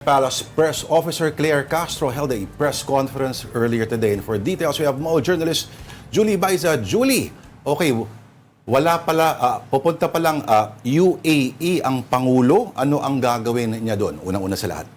Palace Press Officer Claire Castro held a press conference earlier today. And for details, we have Mo journalist Julie Baiza. Julie, okay, pupunta pa lang UAE ang Pangulo. Ano ang gagawin niya doon? Unang-una sa lahat.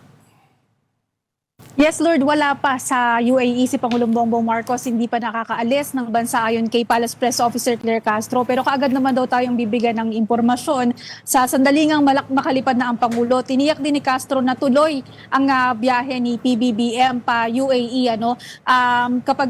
Yes, Lord, wala pa sa UAE si Pangulong Bongbong Marcos, hindi pa nakakaalis ng bansa ayon kay Palace Press Officer Claire Castro. Pero kaagad naman daw tayong bibigyan ng impormasyon sa sandalingang makalipad na ang Pangulo. Tiniyak din ni Castro na tuloy ang biyahe ni PBBM pa UAE. Kapag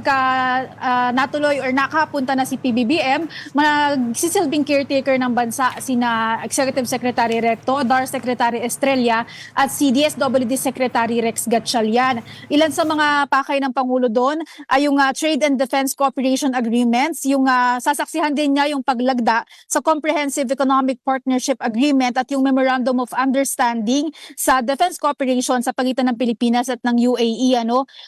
natuloy or nakapunta na si PBBM, magsisilbing caretaker ng bansa sina Executive Secretary Recto, DAR Secretary Estrella at si DSWD Secretary Rex Gatchalian. Ilan sa mga pakay ng Pangulo doon ay yung Trade and Defense Cooperation Agreements, yung sasaksihan din niya yung paglagda sa Comprehensive Economic Partnership Agreement at yung Memorandum of Understanding sa Defense Cooperation sa pagitan ng Pilipinas at ng UAE.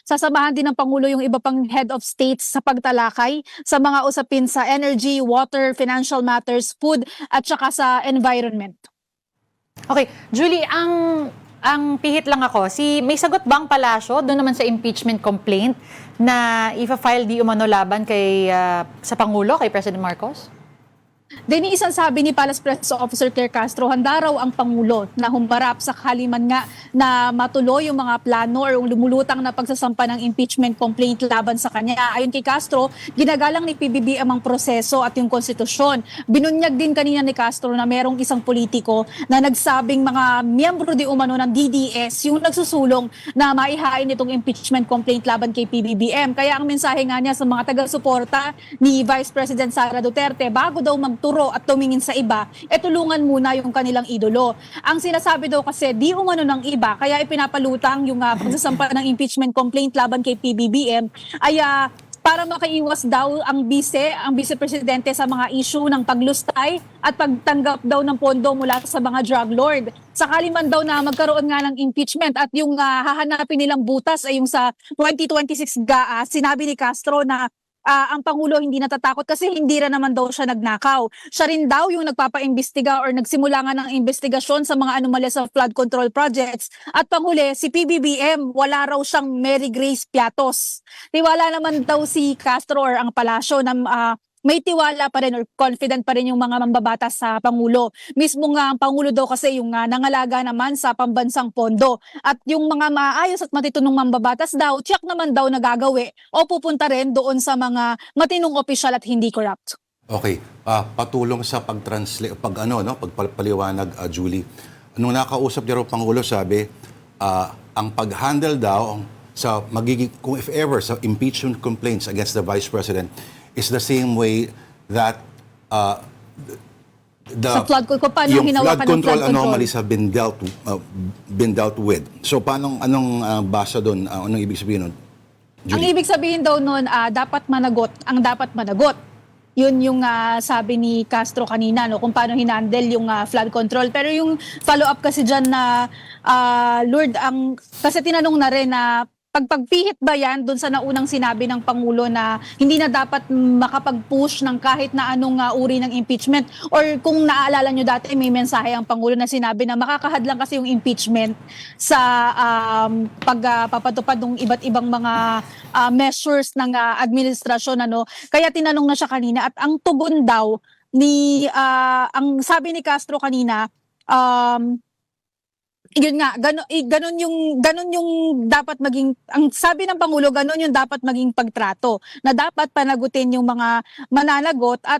Sasamahan din ng Pangulo yung iba pang head of states sa pagtalakay sa mga usapin sa energy, water, financial matters, food at saka sa environment. Okay, Julie, ang pihit lang ako, may sagot bang palasyo doon naman sa impeachment complaint na ifa-file di umano laban sa Pangulo, kay President Marcos? Denise, ang sabi ni Palace Press Officer Claire Castro, handa raw ang Pangulo na humparap sa haliman nga na matuloy yung mga plano or yung lumulutang na pagsasampa ng impeachment complaint laban sa kanya. Ayon kay Castro, ginagalang ni PBBM ang proseso at yung konstitusyon. Binunyag din kanina ni Castro na merong isang politiko na nagsabing mga miyembro di umano ng DDS yung nagsusulong na maihain itong impeachment complaint laban kay PBBM. Kaya ang mensahe nga niya sa mga taga-suporta ni Vice President Sara Duterte, bago daw magturo at tumingin sa iba, tulungan muna yung kanilang idolo. Ang sinasabi daw kasi di umano ng iba, kaya ipinapalutang yung pagsasampa ng impeachment complaint laban kay PBBM ay para makaiwas daw ang vice-presidente sa mga issue ng paglustay at pagtanggap daw ng pondo mula sa mga drug lord. Sakali man daw na magkaroon nga ng impeachment at yung hahanapin nilang butas ay yung sa 2026 GAA, sinabi ni Castro na ang Pangulo hindi natatakot kasi hindi rin naman daw siya nagnakaw. Siya rin daw yung nagpapaimbestiga or nagsimula nga ng investigasyon sa mga anomalya sa flood control projects. At panghuli, si PBBM, wala raw siyang Mary Grace Piatos. Tiwala naman daw si Castro or ang palasyo na may tiwala pa rin or confident pa rin yung mga mambabatas sa Pangulo. Mismo nga ang Pangulo daw kasi yung nangalaga naman sa pambansang pondo. At yung mga maayos at matitunong mambabatas daw, tiyak naman daw nagagawi o pupunta rin doon sa mga matinong opisyal at hindi corrupt. Okay, patulong sa pag-translate, pagpaliwanag, Julie. Nung nakausap niya raw Pangulo, sabi, ang pag-handle daw sa magiging, kung if ever, sa impeachment complaints against the Vice President, is the same way that sa flood control, paano yung hinawakan flood control ng flood control anomalies have been dealt with. So paano, anong basa doon? Anong ibig sabihin nun, Julie? Ang ibig sabihin daw nun, dapat managot. Ang dapat managot. Yun yung sabi ni Castro kanina, no, kung paano hinandle yung flood control. Pero yung follow-up kasi dyan na, Lord, kasi tinanong na rin na pagpihit ba yan doon sa naunang sinabi ng Pangulo na hindi na dapat makapag-push ng kahit na anong uri ng impeachment? Or kung naaalala nyo dati, may mensahe ang Pangulo na sinabi na makakahadlang kasi yung impeachment sa pagpapatupad ng iba't ibang mga measures ng administrasyon. Kaya tinanong na siya kanina at ang tugon daw ang sabi ni Castro kanina, yun nga, ganun yung dapat maging, ang sabi ng Pangulo, ganun yung dapat maging pagtrato, na dapat panagutin yung mga mananagot at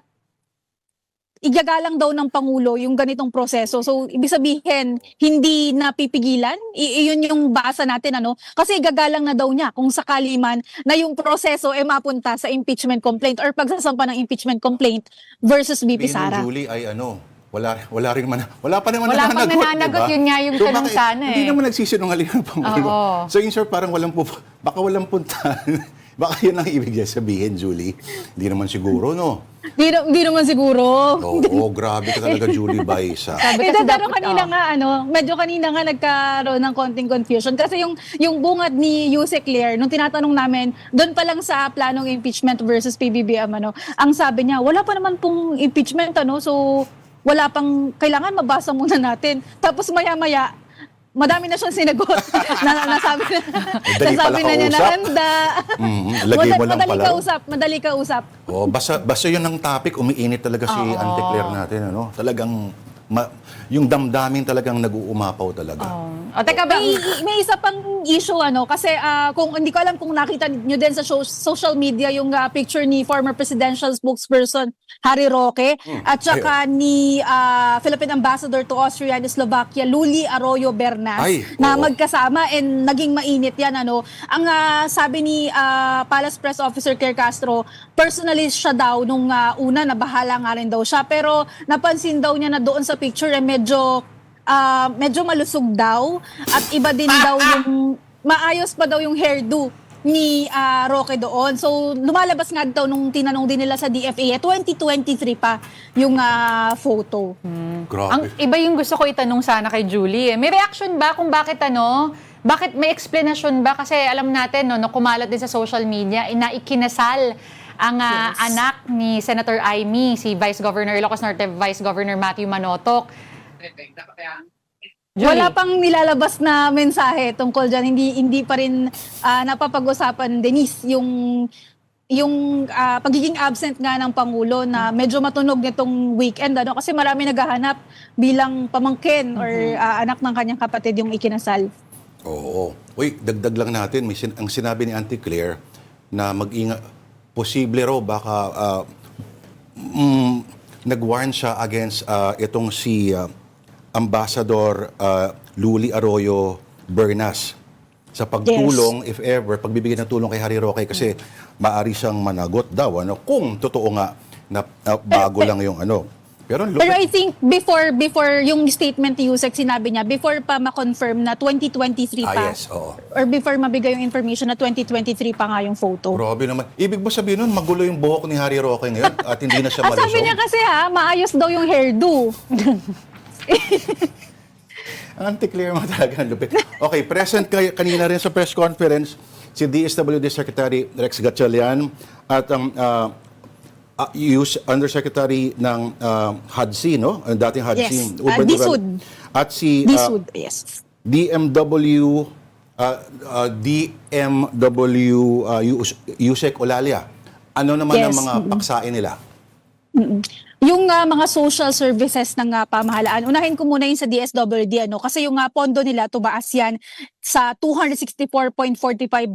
igagalang daw ng Pangulo yung ganitong proseso. So, ibig sabihin, hindi napipigilan, iyon yung basa natin, kasi igagalang na daw niya kung sakali man na yung proseso mapunta sa impeachment complaint or pagsasampa ng impeachment complaint versus BP Sara. Julie ay wala pa naman Wala pang nananagot, nananagot, diba? yun nga yung tanong sana Hindi naman nagsisinungaling ang Pangulo. So in short, parang baka walang puntahan. Baka yun ang ibig sabihin, Julie. Hindi naman siguro, no? Hindi naman siguro. Oo, grabe ka talaga, Julie Baiza. Pero kanina nga, medyo kanina nga nagkaroon ng konting confusion. Kasi yung bungad ni Yuse Claire, nung tinatanong namin, doon pa lang sa planong impeachment versus PBBM, ang sabi niya, wala pa naman pong impeachment, so wala pang, kailangan mabasa muna natin. Tapos maya-maya, madami na siyang sinagot. Nasabi na, Madali nasabi pala na niya na kausap. handa. Lagay mo lang pala. Madali kausap. Oh, basta yun ang topic, umiinit talaga si Auntie Claire natin, ano? Talagang yung damdamin talagang nag-uumapaw talaga. O, teka ba? May isa pang issue kasi kung hindi ko alam kung nakita niyo din sa social media yung picture ni former presidential spokesperson Harry Roque at saka ni Philippine Ambassador to Austria and Slovakia Luli Arroyo Bernas na oo. magkasama and naging mainit yan Ang sabi ni Palace Press Officer Claire Castro, personally siya daw nung una na bahala nga rin daw siya pero napansin daw niya na doon sa picture medyo malusog daw at iba din daw yung maayos pa daw yung hairdo ni Roque doon. So lumalabas nga daw nung tinanong din nila sa DFA 2023 pa yung photo. Grabe. Iba yung gusto ko itanong sana kay Julie. May reaction ba kung bakit bakit may explanation ba? Kasi alam natin, no, kumalat din sa social media, na ikinasal ang anak ni Senator Amy, si Vice Governor Ilocos Norte, Vice Governor Matthew Manotoc. Julie. Wala pang nilalabas na mensahe tungkol dyan. Hindi pa rin napapag-usapan, Denise, yung pagiging absent nga ng Pangulo na medyo matunog nitong weekend. Kasi marami naghahanap bilang pamangkin or anak ng kanyang kapatid yung ikinasal. Oo. Uy, dagdag lang natin. Ang sinabi ni Auntie Claire na mag-ingat, posible raw baka nag-warn siya against itong si Ambassador Luli Arroyo Bernas sa pagtulong, if ever, pagbibigay ng tulong kay Harry Roque kasi maari siyang managot daw kung totoo nga na bago lang yung Pero I think before yung statement ni Yusek, sinabi niya, before pa ma-confirm na 2023 pa. yes, oo. Or before mabigay yung information na 2023 pa nga yung photo. Grabe naman. Ibig mo sabihin nun, magulo yung buhok ni Harry Roque ngayon at hindi na siya malusog? Sabi niya kasi maayos daw yung hairdo. Ang Auntie Claire mo talaga ang lupit. Okay, present kanina rin sa press conference si DSWD Secretary Rex Gatchalian at ang Undersecretary ng HUD-C, no? Ang dating HUD-C. Yes, Urban DSUD. At si DSUD, yes. DMW Yusek Olalia. Ano naman ang Yes. mga paksain nila? Yung mga social services ng pamahalaan, unahin ko muna yung sa DSWD, kasi yung pondo nila, tumaas yan sa 264.45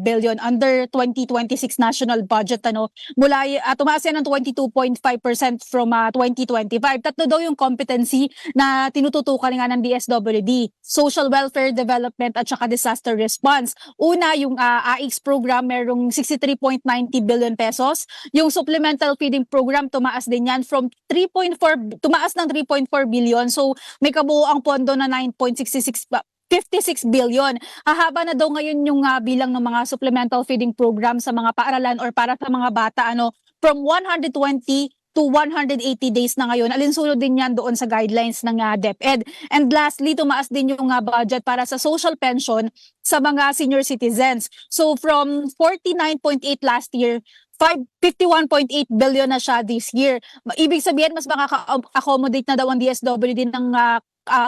billion under 2026 national budget. Mula, tumaas yan ng 22.5% from 2025. Tatlo daw yung competency na tinututukan nga ng DSWD, social welfare development at saka disaster response. Una, yung AIX program, merong 63.90 billion pesos. Yung supplemental feeding program, tumaas din yan from tumaas ng 3.4 billion. So may kabuoang pondo na 56 billion. Hahaba na daw ngayon yung bilang ng mga supplemental feeding program sa mga paaralan or para sa mga bata from 120 to 180 days na ngayon. Alinsunod din yan doon sa guidelines ng DepEd. And lastly, tumaas din yung budget para sa social pension sa mga senior citizens. So from 49.8 last year, 51.8 billion na siya this year. Ibig sabihin, mas makaka-accommodate na daw ang DSWD ng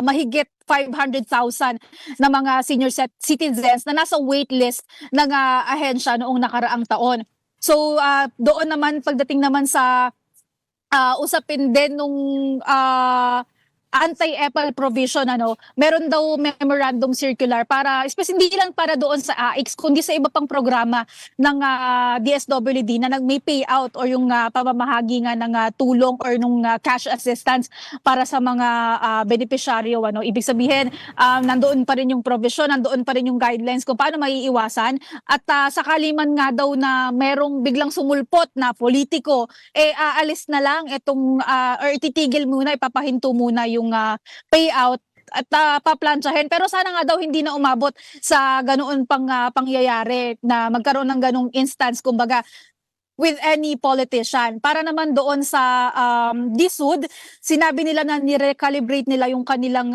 mahigit 500,000 na mga senior citizens na nasa waitlist ng ahensya noong nakaraang taon. So doon naman, pagdating naman sa usapin din nung anti-EPAL provision, meron daw memorandum circular para, hindi lang para doon sa AIX, kundi sa iba pang programa ng DSWD na may payout or yung pamamahagi nga ng tulong or nung cash assistance para sa mga beneficiaryo. Ibig sabihin, nandoon pa rin yung provision, nandoon pa rin yung guidelines kung paano maiiwasan. At sakali man nga daw na merong biglang sumulpot na politiko, aalis na lang itong, or ititigil muna, ipapahinto muna yung payout at paplansyahin. Pero sana nga daw hindi na umabot sa ganoon pang pangyayari na magkaroon ng ganong instance, kumbaga, with any politician. Para naman doon sa DSUD, sinabi nila na nire-calibrate nila yung kanilang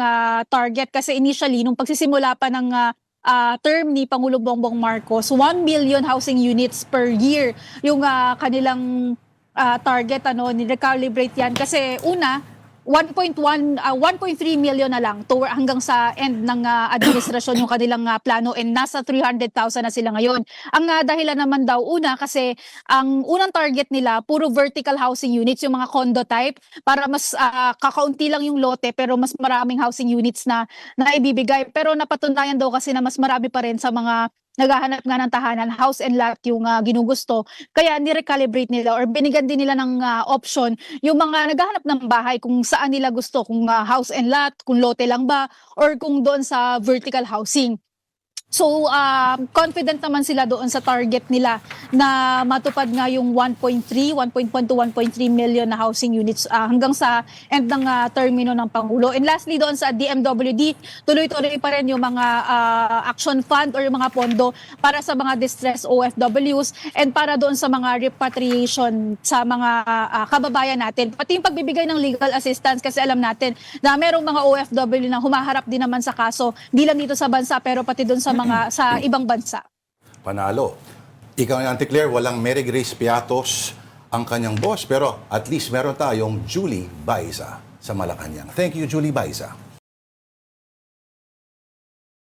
target kasi initially, nung pagsisimula pa ng term ni Pangulong Bongbong Marcos, 1 million housing units per year yung kanilang target, nire-calibrate yan. Kasi una, 1.3 million na lang hanggang sa end ng administrasyon yung kanilang plano, and nasa 300,000 na sila ngayon. Ang dahilan naman daw una kasi ang unang target nila puro vertical housing units, yung mga condo type, para mas kakaunti lang yung lote pero mas maraming housing units na ibibigay. Pero napatunayan daw kasi na mas marami pa rin sa mga naghahanap nga ng tahanan, house and lot yung ginugusto. Kaya ni-recalibrate nila or binigyan din nila ng option yung mga naghahanap ng bahay kung saan nila gusto, kung house and lot, kung lote lang ba, or kung doon sa vertical housing. So, confident naman sila doon sa target nila na matupad nga yung 1.1 to 1.3 million na housing units hanggang sa end ng termino ng Pangulo. And lastly, doon sa DMWD, tuloy-tuloy pa rin yung mga action fund or yung mga pondo para sa mga distressed OFWs and para doon sa mga repatriation sa mga kababayan natin. Pati yung pagbibigay ng legal assistance, kasi alam natin na merong mga OFW na humaharap din naman sa kaso, di lang dito sa bansa pero pati doon sa ibang bansa. Panalo. Ikaw ni Auntie Claire, walang Mary Grace Piatos ang kanyang boss, pero at least meron tayong Julie Baiza sa Malacanang. Thank you, Julie Baiza.